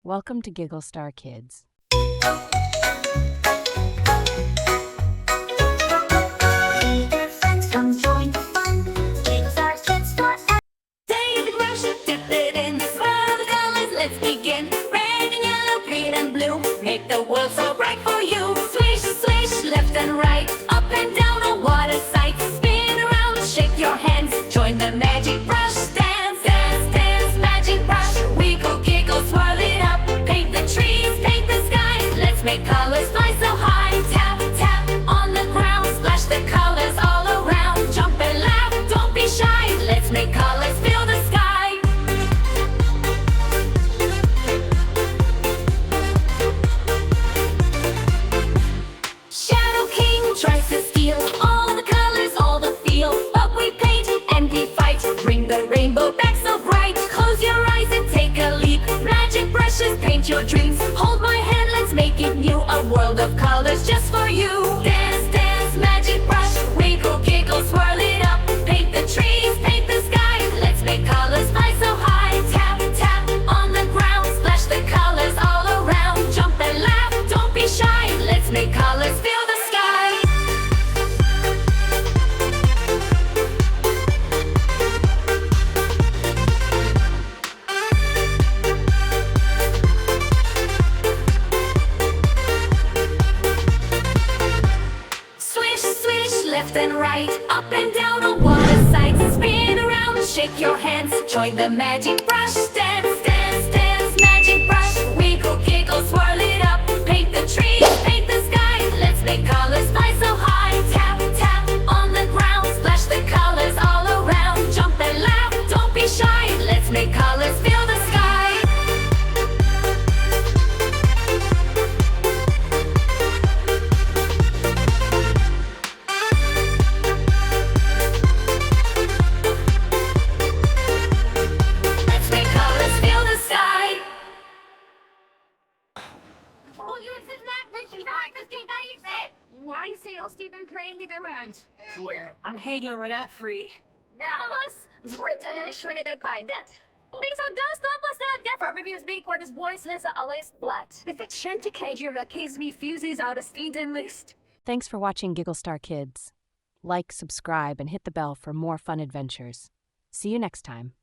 Welcome to Giggle Star Kids. Friends come join the fun. Giggle Star Kids for Take the brush, dip it in, swirl the colors, let's begin. Red and yellow, green and blue, make the world so bright for you. Swish, swish, left and right, up and down, oh what a sight. Spin around, shake your hands, join the magic brush dance. Dance, dance, magic brush, wiggle, giggle, swirl it up. Paint the trees, paint the sky, let's make colors fly so high. Tap, tap, on the ground, splash the colors all around. Jump and laugh, don't be shy, let's make colors fill the sky. Shadow King tries to steal all the colors, all the feel, but we paint and we fight. Bring the rainbow back so bright. Close your eyes and take a leap. Magic brushes paint your dreams. Hold my hand, let's make it new. A world of colors just for you. Dance, dance, magic brush. Wiggle, giggle, swirl it up. Paint the trees, paint the sky. Let's make colors fly so high. Tap, tap, on the ground. Splash the colors all around. Jump and laugh, don't be shy. Let's make colors fill the sky. Swish, swish, left and right, up and down, oh what a sight. Spin around, shake your hands, join the magic brush dance. Dance, dance, magic brush, wiggle, giggle, swirl it up. Paint the trees, paint the sky, let's make colors fly so high. Tap, tap, on the ground, splash the colors all around. Jump and laugh, don't be shy, let's make colors fill the sky. Let's make colors fill the sky. Why sales Stephen Crane around? Where? I'm hanging with that free. Dallas, written shredded by that. Because does stop us that different reviews make where this voiceless always flat. If it's shanty cage that case me fuses out of speed and list. Thanks for watching Giggle Star Kids. Like, subscribe, and hit the bell for more fun adventures. See you next time.